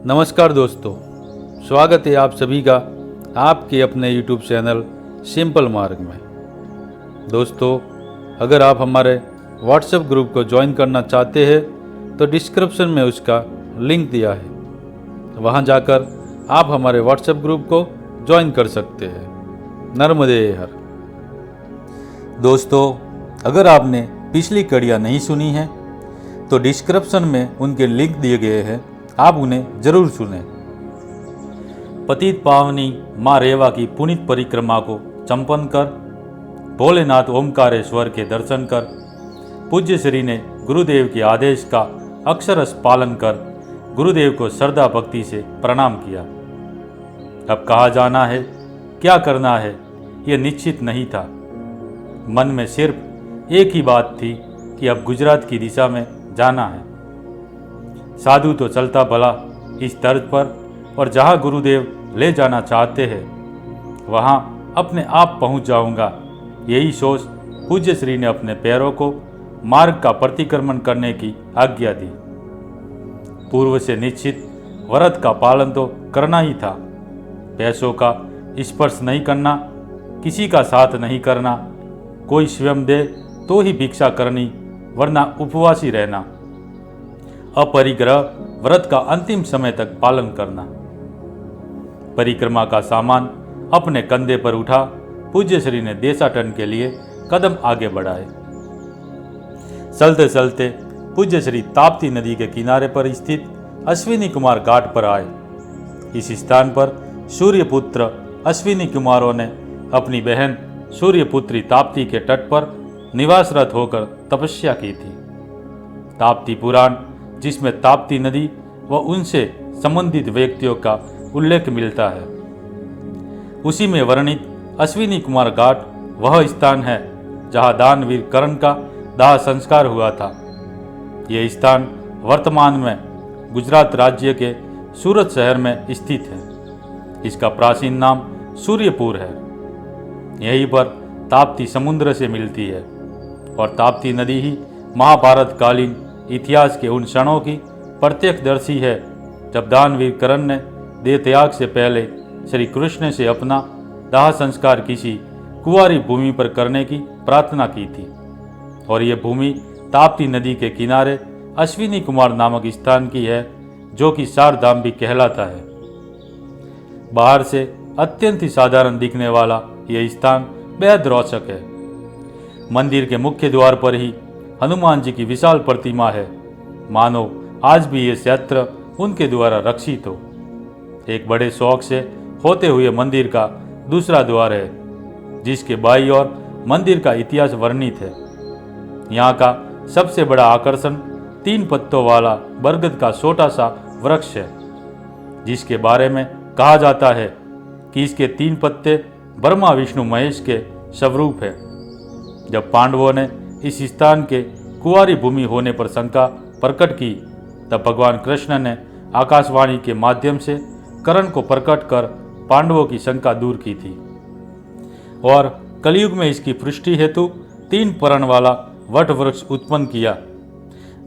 नमस्कार दोस्तों, स्वागत है आप सभी का आपके अपने YouTube चैनल सिंपल मार्ग में। दोस्तों, अगर आप हमारे व्हाट्सएप ग्रुप को ज्वाइन करना चाहते हैं तो डिस्क्रिप्शन में उसका लिंक दिया है, वहां जाकर आप हमारे व्हाट्सएप ग्रुप को ज्वाइन कर सकते हैं। नर्मदे हर। दोस्तों, अगर आपने पिछली कड़ियाँ नहीं सुनी हैं तो डिस्क्रिप्शन में उनके लिंक दिए गए हैं, आप उन्हें जरूर सुनें। पतित पावनी माँ रेवा की पुनीत परिक्रमा को संपन्न कर भोलेनाथ ओमकारेश्वर के दर्शन कर पूज्य श्री ने गुरुदेव के आदेश का अक्षरश पालन कर गुरुदेव को श्रद्धा भक्ति से प्रणाम किया। अब कहाँ जाना है, क्या करना है, ये निश्चित नहीं था। मन में सिर्फ एक ही बात थी कि अब गुजरात की दिशा में जाना है। साधु तो चलता भला इस तर्ज पर, और जहाँ गुरुदेव ले जाना चाहते हैं वहाँ अपने आप पहुँच जाऊँगा, यही सोच पूज्य श्री ने अपने पैरों को मार्ग का प्रतिक्रमण करने की आज्ञा दी। पूर्व से निश्चित व्रत का पालन तो करना ही था। पैसों का स्पर्श नहीं करना, किसी का साथ नहीं करना, कोई स्वयं दे तो ही भिक्षा करनी, वरना उपवासी रहना, अपरिग्रह व्रत का अंतिम समय तक पालन करना। परिक्रमा का सामान अपने कंधे पर उठा पूज्य श्री ने देशाटन के लिए कदम आगे बढ़ाए। चलते चलते पूज्य श्री ताप्ती नदी के किनारे पर स्थित अश्विनी कुमार घाट पर आए। इस स्थान पर सूर्यपुत्र अश्विनी कुमारों ने अपनी बहन सूर्यपुत्री ताप्ती के तट पर निवासरत होकर तपस्या की थी। ताप्ती पुराण, जिसमें ताप्ती नदी व उनसे संबंधित व्यक्तियों का उल्लेख मिलता है, उसी में वर्णित अश्विनी कुमार घाट वह स्थान है जहां दानवीर कर्ण का दाह संस्कार हुआ था। यह स्थान वर्तमान में गुजरात राज्य के सूरत शहर में स्थित है। इसका प्राचीन नाम सूर्यपुर है। यहीं पर ताप्ती समुद्र से मिलती है और ताप्ती नदी ही महाभारत कालीन इतिहास के उन क्षणों की प्रत्यक्षदर्शी है जब दानवीर कर्ण ने देह त्याग से पहले श्री कृष्ण से अपना दाह संस्कार किसी कुंवारी भूमि पर करने की प्रार्थना की थी। और ये भूमि ताप्ती नदी के किनारे अश्विनी कुमार नामक स्थान की है, जो कि शारदाम भी कहलाता है। बाहर से अत्यंत ही साधारण दिखने वाला यह स्थान बेहद रोचक है। मंदिर के मुख्य द्वार पर ही हनुमान जी की विशाल प्रतिमा है, मानो आज भी ये क्षेत्र उनके द्वारा रक्षित हो। एक बड़े शौक से होते हुए मंदिर का दूसरा द्वार है, जिसके बाईं ओर मंदिर का इतिहास वर्णित है। यहाँ का सबसे बड़ा आकर्षण 3 पत्तों वाला बरगद का छोटा सा वृक्ष है, जिसके बारे में कहा जाता है कि इसके 3 पत्ते ब्रह्मा विष्णु महेश के स्वरूप है। जब पांडवों ने इस स्थान के कुंवारी भूमि होने पर शंका प्रकट की, तब भगवान कृष्ण ने आकाशवाणी के माध्यम से कर्ण को प्रकट कर पांडवों की शंका दूर की थी और कलयुग में इसकी पुष्टि हेतु 3 परण वाला वट वृक्ष उत्पन्न किया।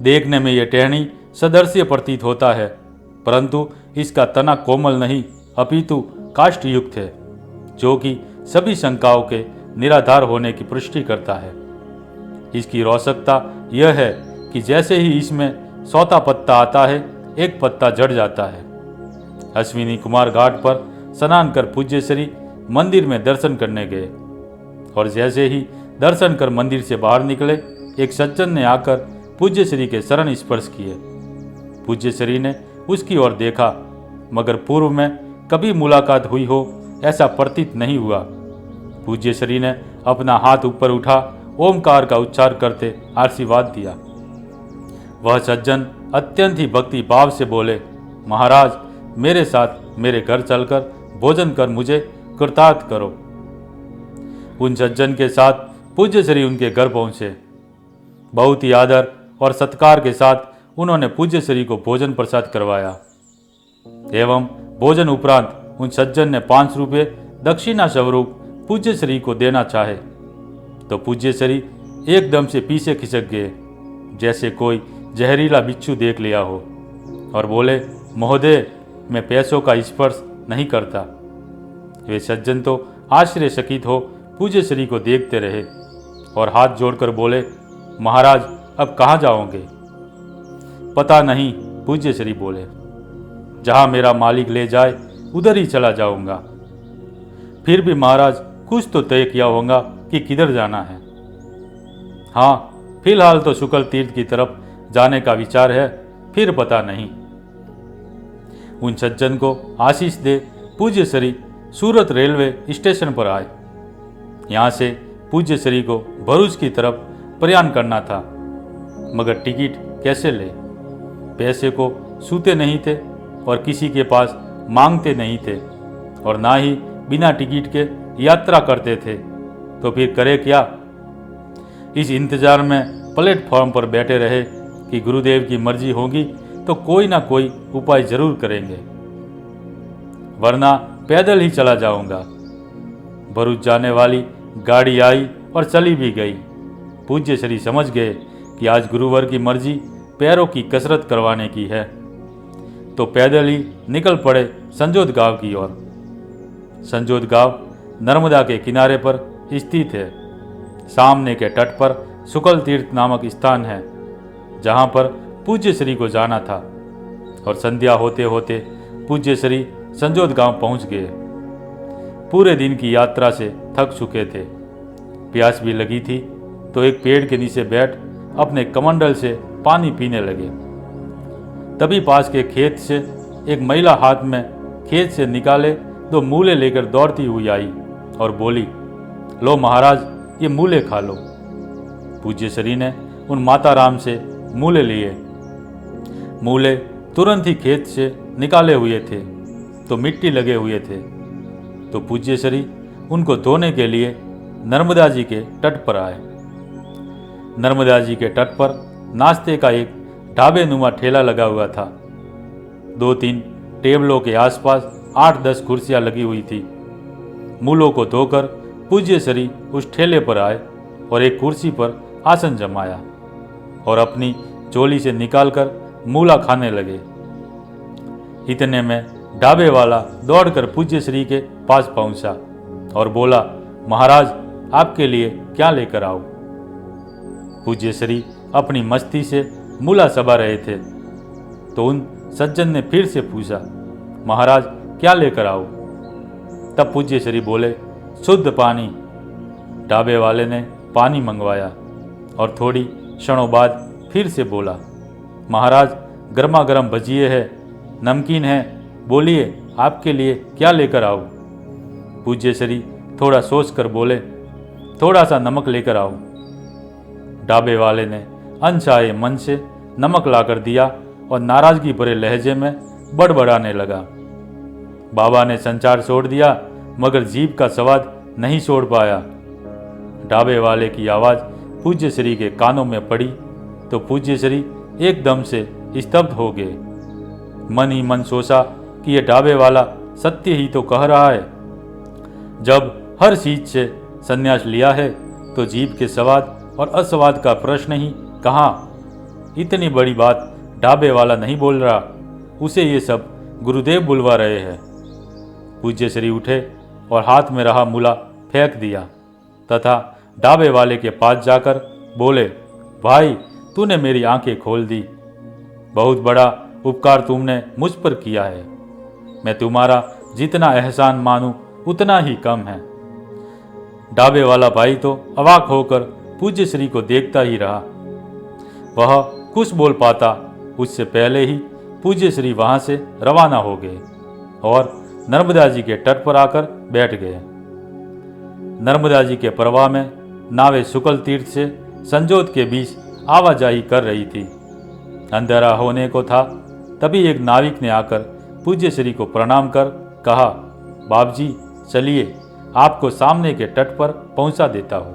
देखने में यह टहनी सदृश्य प्रतीत होता है, परंतु इसका तना कोमल नहीं अपितु काष्ठ युक्त है, जो कि सभी शंकाओं के निराधार होने की पुष्टि करता है। इसकी रोचकता यह है कि जैसे ही इसमें सौता पत्ता आता है, एक पत्ता झड़ जाता है। अश्विनी कुमार घाट पर स्नान कर पूज्य श्री मंदिर में दर्शन करने गए और जैसे ही दर्शन कर मंदिर से बाहर निकले, एक सज्जन ने आकर पूज्य श्री के चरण स्पर्श किए। पूज्य श्री ने उसकी ओर देखा, मगर पूर्व में कभी मुलाकात हुई हो ऐसा प्रतीत नहीं हुआ। पूज्य श्री ने अपना हाथ ऊपर उठा ओमकार का उच्चार करते आशीर्वाद दिया। वह सज्जन अत्यंत ही भक्ति भाव से बोले, महाराज, मेरे साथ मेरे घर चलकर भोजन कर मुझे कृतार्थ करो। उन सज्जन के साथ पूज्य श्री उनके घर पहुंचे। बहुत ही आदर और सत्कार के साथ उन्होंने पूज्य श्री को भोजन प्रसाद करवाया एवं भोजन उपरांत उन सज्जन ने 5 रुपये दक्षिणा स्वरूप पूज्य श्री को देना चाहे तो पूज्य श्री एकदम से पीछे खिसक गए, जैसे कोई जहरीला बिच्छू देख लिया हो, और बोले, महोदय, मैं पैसों का स्पर्श नहीं करता। वे सज्जन तो आश्चर्यचकित हो पूज्य श्री को देखते रहे और हाथ जोड़कर बोले, महाराज अब कहाँ जाओगे? पता नहीं, पूज्य श्री बोले। जहाँ मेरा मालिक ले जाए उधर ही चला जाऊंगा। फिर भी महाराज कुछ तो तय किया होगा कि किधर जाना है। हाँ, फिलहाल तो शुक्ल तीर्थ की तरफ जाने का विचार है, फिर पता नहीं। उन सज्जन को आशीष दे पूज्य श्री सूरत रेलवे स्टेशन पर आए। यहाँ से पूज्य श्री को भरूच की तरफ प्रयाण करना था, मगर टिकट कैसे ले? पैसे को सूते नहीं थे और किसी के पास मांगते नहीं थे और ना ही बिना टिकट के यात्रा करते थे, तो फिर करे क्या? इस इंतजार में प्लेटफॉर्म पर बैठे रहे कि गुरुदेव की मर्जी होगी तो कोई ना कोई उपाय जरूर करेंगे, वरना पैदल ही चला जाऊंगा। भरूच जाने वाली गाड़ी आई और चली भी गई। पूज्य श्री समझ गए कि आज गुरुवर की मर्जी पैरों की कसरत करवाने की है, तो पैदल ही निकल पड़े संजोत गांव की ओर। संजोत गांव नर्मदा के किनारे पर स्थित है। सामने के तट पर शुक्ल तीर्थ नामक स्थान है, जहां पर पूज्य श्री को जाना था, और संध्या होते होते पूज्य श्री संजोत गांव पहुंच गए। पूरे दिन की यात्रा से थक चुके थे, प्यास भी लगी थी, तो एक पेड़ के नीचे बैठ अपने कमंडल से पानी पीने लगे। तभी पास के खेत से एक महिला हाथ में खेत से निकाले 2 मूले लेकर दौड़ती हुई आई और बोली, लो महाराज, ये मूले खा लो। पूज्य श्री ने उन माता राम से मूले लिए। मूले तुरंत ही खेत से निकाले हुए थे, तो मिट्टी लगे हुए थे, तो पूज्य श्री उनको धोने के लिए नर्मदा जी के तट पर आए। नर्मदा जी के तट पर नाश्ते का एक ढाबे नुमा ठेला लगा हुआ था। 2-3 टेबलों के आसपास 8-10 कुर्सियां लगी हुई थी। मूलों को धोकर पूज्य श्री उस ठेले पर आए और एक कुर्सी पर आसन जमाया और अपनी चोली से निकालकर मूला खाने लगे। इतने में ढाबे वाला दौड़कर पूज्य श्री के पास पहुंचा और बोला, महाराज आपके लिए क्या लेकर आऊं? पूज्य श्री अपनी मस्ती से मूला चबा रहे थे, तो उन सज्जन ने फिर से पूछा, महाराज क्या लेकर आऊं? तब पूज्य श्री बोले, शुद्ध पानी। ढाबे वाले ने पानी मंगवाया और थोड़ी क्षणों बाद फिर से बोला, महाराज गर्मा गर्म भजिए है, नमकीन है, बोलिए आपके लिए क्या लेकर आऊं? पूज्य श्री थोड़ा सोचकर बोले, थोड़ा सा नमक लेकर आऊं। ढाबे वाले ने अनचाहे मन से नमक लाकर दिया और नाराजगी भरे लहजे में बड़बड़ाने लगा। बाबा ने संचार छोड़ दिया, मगर जीभ का स्वाद नहीं छोड़ पाया। ढाबे वाले की आवाज़ पूज्य श्री के कानों में पड़ी तो पूज्य श्री एकदम से स्तब्ध हो गए। मन ही मन सोचा कि यह ढाबे वाला सत्य ही तो कह रहा है। जब हर चीज से संन्यास लिया है तो जीभ के स्वाद और अस्वाद का प्रश्न ही कहाँ। इतनी बड़ी बात ढाबे वाला नहीं बोल रहा, उसे ये सब गुरुदेव बुलवा रहे हैं। पूज्य श्री उठे और हाथ में रहा मूला फेंक दिया तथा ढाबे वाले के पास जाकर बोले, भाई तूने मेरी आंखें खोल दी, बहुत बड़ा उपकार तुमने मुझ पर किया है। मैं तुम्हारा जितना एहसान मानूं उतना ही कम है। ढाबे वाला भाई तो अवाक होकर पूज्य श्री को देखता ही रहा। वह कुछ बोल पाता उससे पहले ही पूज्य श्री वहां से रवाना हो गए और नर्मदा जी के तट पर आकर बैठ गए। नर्मदा जी के प्रवाह में नावें शुक्ल तीर्थ से संजोत के बीच आवाजाही कर रही थी। अंधेरा होने को था, तभी एक नाविक ने आकर पूज्य श्री को प्रणाम कर कहा, बाप जी चलिए, आपको सामने के तट पर पहुंचा देता हूं।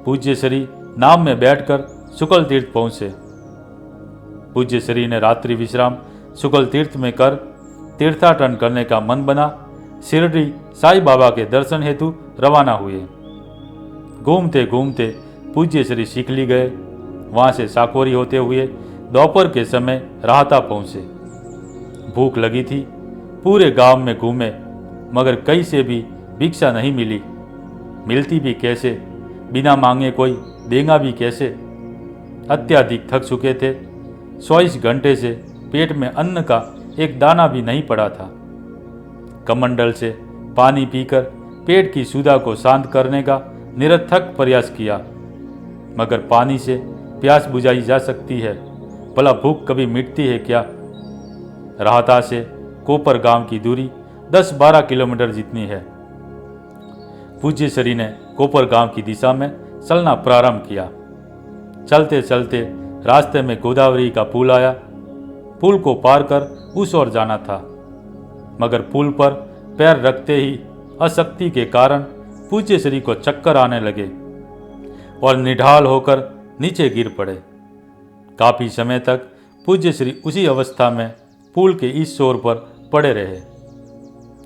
पूज्य श्री नाव में बैठकर शुक्ल तीर्थ पहुंचे। पूज्य श्री ने रात्रि विश्राम शुक्ल तीर्थ में कर तीर्थाटन करने का मन बना शिरडी साईं बाबा के दर्शन हेतु रवाना हुए। घूमते घूमते पूज्य श्री सीखली गए। वहां से साकोरी होते हुए दोपहर के समय राहता पहुंचे। भूख लगी थी। पूरे गांव में घूमे मगर कहीं से भी भिक्षा नहीं मिली। मिलती भी कैसे, बिना मांगे कोई देगा भी कैसे। अत्यधिक थक चुके थे। 24 घंटे से पेट में अन्न का एक दाना भी नहीं पड़ा था। कमंडल से पानी पीकर पेट की क्षुधा को शांत करने का निरर्थक प्रयास किया, मगर पानी से प्यास बुझाई जा सकती है, भला भूख कभी मिटती है क्या। राहता से कोपर गांव की दूरी 10-12 किलोमीटर जितनी है। पूज्य श्री ने कोपर गांव की दिशा में चलना प्रारंभ किया। चलते चलते रास्ते में गोदावरी का पुल आया। पुल को पार कर उस ओर जाना था, मगर पुल पर पैर रखते ही अशक्ति के कारण पूज्य श्री को चक्कर आने लगे और निढाल होकर नीचे गिर पड़े। काफी समय तक पूज्य श्री उसी अवस्था में पुल के इस छोर पर पड़े रहे।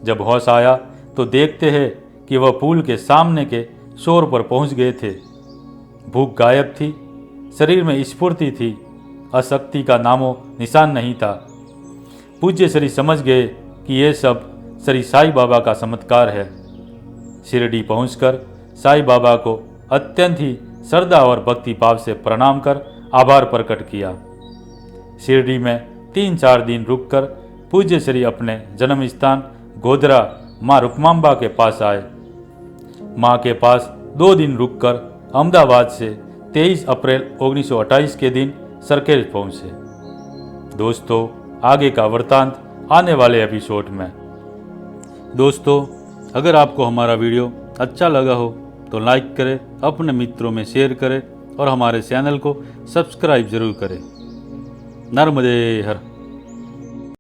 जब होश आया तो देखते हैं कि वह पुल के सामने के छोर पर पहुंच गए थे। भूख गायब थी, शरीर में स्फूर्ति थी, अशक्ति का नामो निशान नहीं था। पूज्य श्री समझ गए कि यह सब श्री साईं बाबा का चमत्कार है। शिरडी पहुंचकर साईं बाबा को अत्यंत ही श्रद्धा और भक्ति भाव से प्रणाम कर आभार प्रकट किया। शिरडी में 3-4 दिन रुककर पूज्य श्री अपने जन्म स्थान गोधरा माँ रुक्मांबा के पास आए। माँ के पास 2 दिन रुककर अहमदाबाद से 23 अप्रैल 1928 के दिन सरखेज पहुंचे। दोस्तों, आगे का वृतांत आने वाले एपिसोड में। दोस्तों, अगर आपको हमारा वीडियो अच्छा लगा हो तो लाइक करें, अपने मित्रों में शेयर करें और हमारे चैनल को सब्सक्राइब जरूर करें। नर्मदे हर।